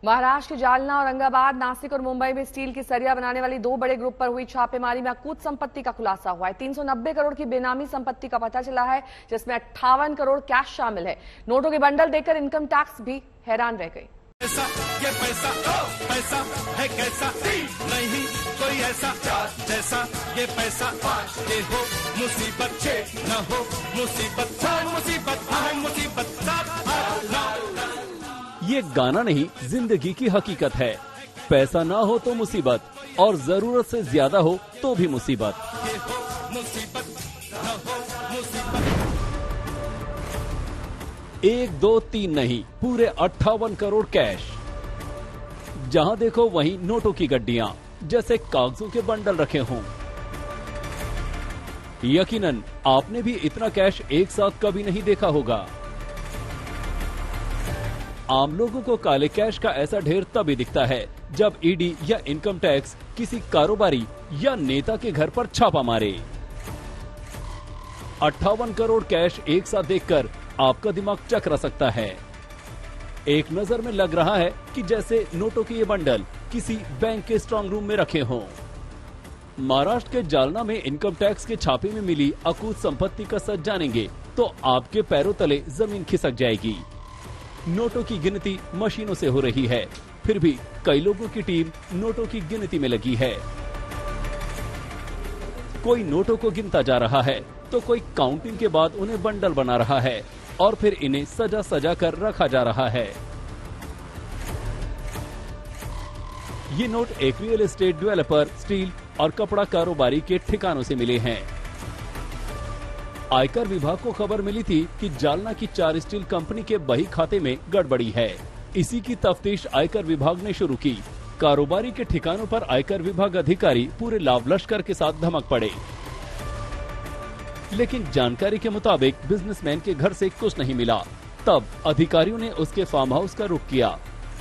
महाराष्ट्र के जालना, औरंगाबाद, नासिक और मुंबई में स्टील की सरिया बनाने वाली दो बड़े ग्रुप पर हुई छापेमारी में अकूत संपत्ति का खुलासा हुआ है। 390 करोड़ की बेनामी संपत्ति का पता चला है, जिसमें 58 करोड़ कैश शामिल है। नोटों के बंडल देखकर इनकम टैक्स भी हैरान रह गई। ये पैसा है कैसा, नहीं कोई ऐसा जैसा ये पैसा, ये हो मुसीबत न हो मुसीबत, मुसीबत ये गाना नहीं, जिंदगी की हकीकत है। पैसा ना हो तो मुसीबत, और जरूरत से ज्यादा हो तो भी मुसीबत। ये हो मुसीबत न हो मुसीबत। 1, 2, 3 नहीं, पूरे 58 करोड़ कैश। जहां देखो वहीं नोटों की गड्डियां, जैसे कागजों के बंडल रखे हों। यकीनन आपने भी इतना कैश एक साथ कभी नहीं देखा होगा। आम लोगों को काले कैश का ऐसा ढेर तभी दिखता है जब ईडी या इनकम टैक्स किसी कारोबारी या नेता के घर पर छापा मारे। 58 करोड़ कैश एक साथ देखकर आपका दिमाग चकरा सकता है। एक नजर में लग रहा है कि जैसे नोटों के ये बंडल किसी बैंक के स्ट्रांग रूम में रखे हों। महाराष्ट्र के जालना में इनकम टैक्स के छापे में मिली अकूत संपत्ति का सच जानेंगे तो आपके पैरों तले जमीन खिसक जाएगी। नोटों की गिनती मशीनों से हो रही है, फिर भी कई लोगों की टीम नोटों की गिनती में लगी है। कोई नोटों को गिनता जा रहा है तो कोई काउंटिंग के बाद उन्हें बंडल बना रहा है और फिर इन्हें सजा सजा कर रखा जा रहा है। ये नोट एक रियल एस्टेट डेवलपर, स्टील और कपड़ा कारोबारी के ठिकानों से मिले हैं। आयकर विभाग को खबर मिली थी कि जालना की 4 स्टील कंपनी के बही खाते में गड़बड़ी है। इसी की तफ्तीश आयकर विभाग ने शुरू की। कारोबारी के ठिकानों पर आयकर विभाग अधिकारी पूरे लाव लश्कर के साथ धमक पड़े, लेकिन जानकारी के मुताबिक बिजनेसमैन के घर से कुछ नहीं मिला। तब अधिकारियों ने उसके फार्म हाउस का रुख किया।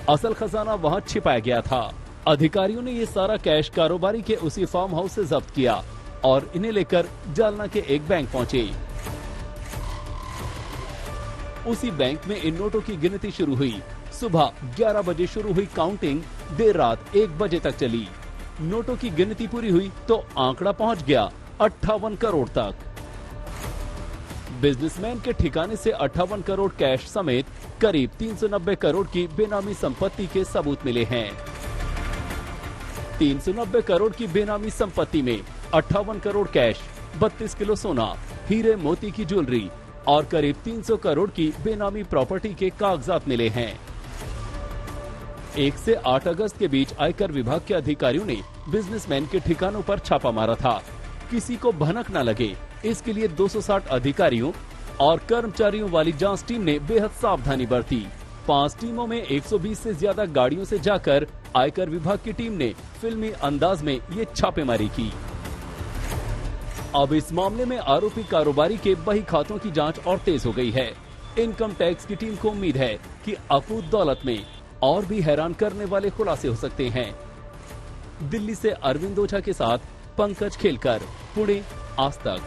असल खजाना वहां छिपाया गया था। अधिकारियों ने ये सारा कैश कारोबारी के उसी फार्म हाउस से जब्त किया और इन्हें लेकर जालना के एक बैंक पहुंचे। उसी बैंक में इन नोटों की गिनती शुरू हुई। सुबह 11 बजे शुरू हुई काउंटिंग, देर रात 1 बजे तक चली। नोटों की गिनती पूरी हुई तो आंकड़ा पहुंच गया 58 करोड़ तक। बिजनेसमैन के ठिकाने से 58 करोड़ कैश समेत करीब 390 करोड़ की बेनामी संपत्ति के सबूत मिले हैं। 390 करोड़ की बेनामी संपत्ति में 58 करोड़ कैश, 32 किलो सोना, हीरे मोती की ज्वेलरी और करीब 300 करोड़ की बेनामी प्रॉपर्टी के कागजात मिले हैं। 1 से 8 अगस्त के बीच आयकर विभाग के अधिकारियों ने बिजनेसमैन के ठिकानों पर छापा मारा था। किसी को भनक न लगे, इसके लिए 260 अधिकारियों और कर्मचारियों वाली जांच टीम ने बेहद सावधानी बरती। 5 टीमों में 120 से ज्यादा गाड़ियों से जाकर आयकर विभाग की टीम ने फिल्मी अंदाज में ये छापेमारी की। अब इस मामले में आरोपी कारोबारी के बही खातों की जांच और तेज हो गई है। इनकम टैक्स की टीम को उम्मीद है कि अकूत दौलत में और भी हैरान करने वाले खुलासे हो सकते हैं। दिल्ली से अरविंद ओझा के साथ पंकज खेलकर, पुणे, आज तक।